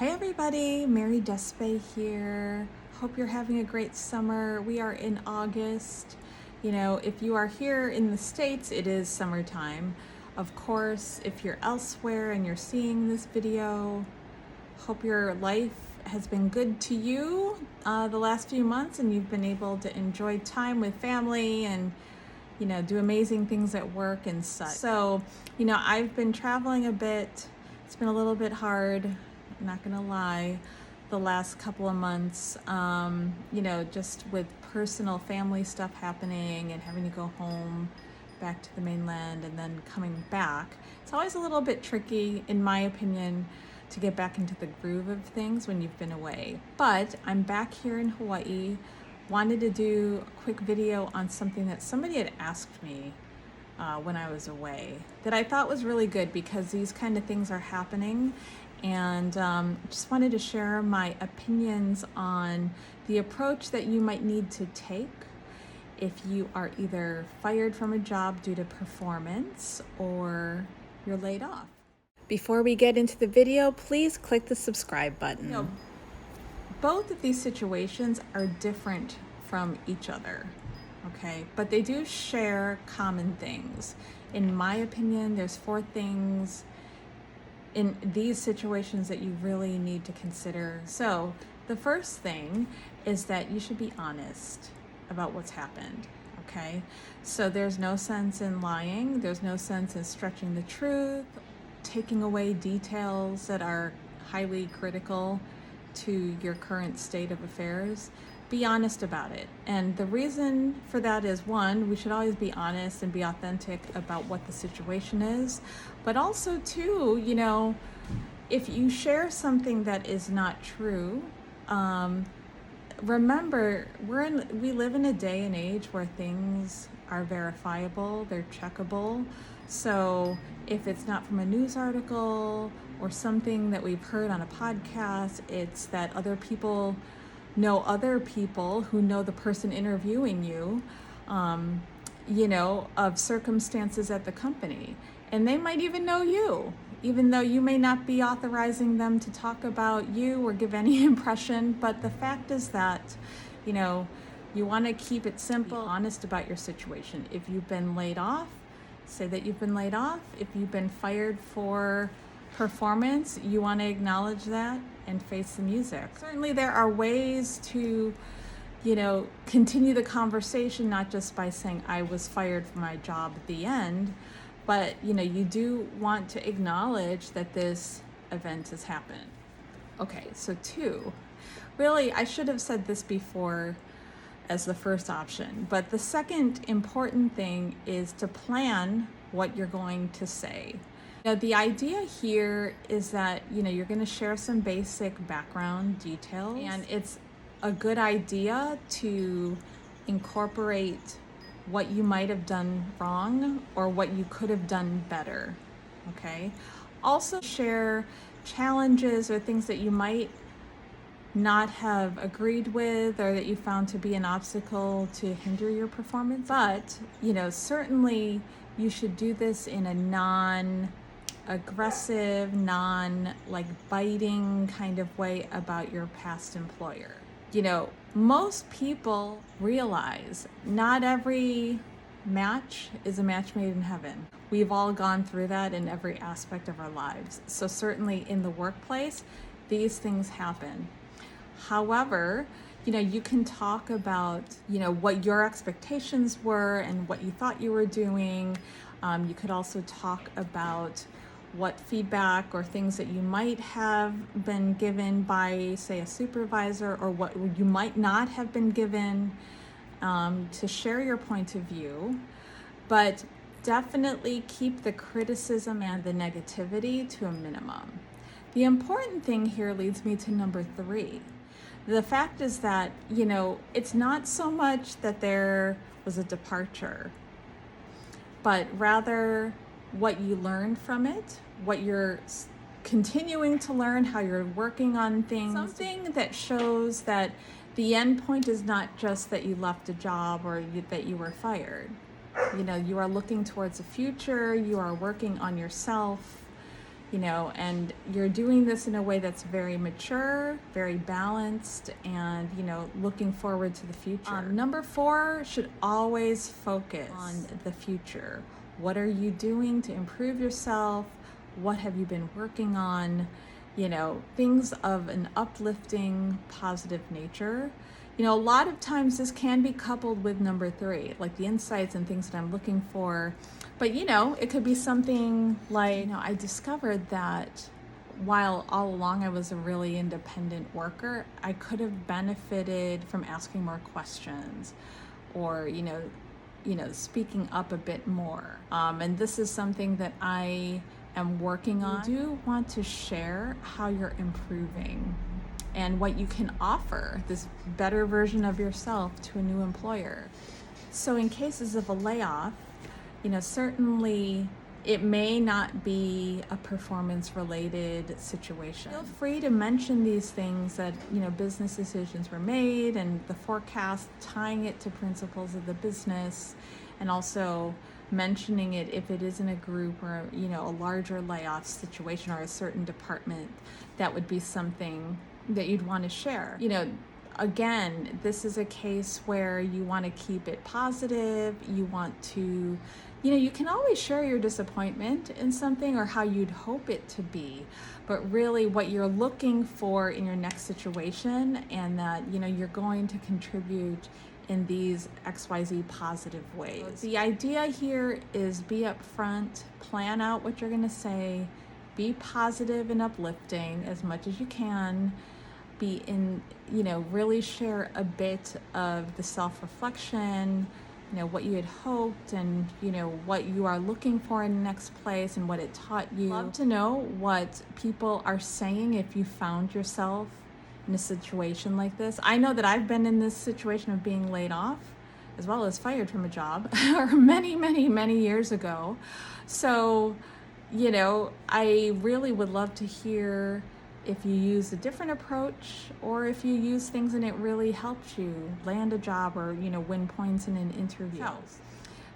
Hey everybody, Mary Despe here. Hope you're having a great summer. We are in August. If you are here in the States, it is summertime. Of course, if you're elsewhere and you're seeing this video, hope your life has been good to you the last few months and you've been able to enjoy time with family and do amazing things at work and such. So, I've been traveling a bit. It's been a little bit hard, I'm not gonna lie, the last couple of months, just with personal family stuff happening and having to go home back to the mainland and then coming back. It's always a little bit tricky, in my opinion, to get back into the groove of things when you've been away. But I'm back here in Hawaii. Wanted to do a quick video on something that somebody had asked me when I was away that I thought was really good because these kind of things are happening, and just wanted to share my opinions on the approach that you might need to take if you are either fired from a job due to performance or you're laid off. Before we get into the video, please click the subscribe button. Both of these situations are different from each other, okay? But they do share common things. In my opinion, there's 4 things in these situations that you really need to consider. So the first thing is that you should be honest about what's happened, okay? So there's no sense in lying. There's no sense in stretching the truth, taking away details that are highly critical to your current state of affairs. Be honest about it. And the reason for that is, 1, we should always be honest and be authentic about what the situation is. But also 2, if you share something that is not true, remember, we live in a day and age where things are verifiable, they're checkable. So if it's not from a news article or something that we've heard on a podcast, it's that other people know other people who know the person interviewing you, of circumstances at the company. And they might even know you, even though you may not be authorizing them to talk about you or give any impression. But the fact is that, you want to keep it simple, honest about your situation. If you've been laid off, say that you've been laid off. If you've been fired for performance, you want to acknowledge that and face the music. Certainly there are ways to, continue the conversation, not just by saying I was fired from my job at the end, but you do want to acknowledge that this event has happened. Okay, so 2, really, I should have said this before as the first option, but the second important thing is to plan what you're going to say. The idea here is that, you're going to share some basic background details, and it's a good idea to incorporate what you might have done wrong or what you could have done better, okay? Also share challenges or things that you might not have agreed with or that you found to be an obstacle to hinder your performance. But, certainly you should do this in a non-aggressive, biting kind of way about your past employer. Most people realize not every match is a match made in heaven. We've all gone through that in every aspect of our lives. So certainly in the workplace, these things happen. However, you can talk about, what your expectations were and what you thought you were doing. You could also talk about what feedback or things that you might have been given by, say, a supervisor, or what you might not have been given, to share your point of view. But definitely keep the criticism and the negativity to a minimum. The important thing here leads me to number 3. The fact is that, it's not so much that there was a departure, but rather what you learned from it, what you're continuing to learn, how you're working on things. Something that shows that the end point is not just that you left a job or that you were fired. You are looking towards the future, you are working on yourself, and you're doing this in a way that's very mature, very balanced, and, looking forward to the future. Number 4 should always focus on the future. What are you doing to improve yourself? What have you been working on? Things of an uplifting, positive nature. A lot of times this can be coupled with number 3, like the insights and things that I'm looking for. But, it could be something like, I discovered that while all along I was a really independent worker, I could have benefited from asking more questions or, speaking up a bit more. And this is something that I am working on. You do want to share how you're improving and what you can offer this better version of yourself to a new employer. So in cases of a layoff, certainly it may not be a performance-related situation. Feel free to mention these things that, business decisions were made and the forecast, tying it to principles of the business, and also mentioning it if it is in a group or, a larger layoff situation or a certain department. That would be something that you'd want to share. Again, this is a case where you want to keep it positive. You want to, you can always share your disappointment in something or how you'd hope it to be, but really what you're looking for in your next situation, and that, you're going to contribute in these XYZ positive ways. The idea here is be upfront, plan out what you're going to say, be positive and uplifting as much as you can. Be in, really share a bit of the self-reflection, what you had hoped and, what you are looking for in the next place and what it taught you. Love to know what people are saying if you found yourself in a situation like this. I know that I've been in this situation of being laid off as well as fired from a job many, many, many years ago. So, I really would love to hear if you use a different approach or if you use things and it really helps you land a job or, win points in an interview.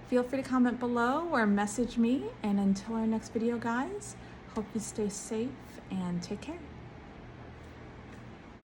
Feel free to comment below or message me. And until our next video, guys, hope you stay safe and take care.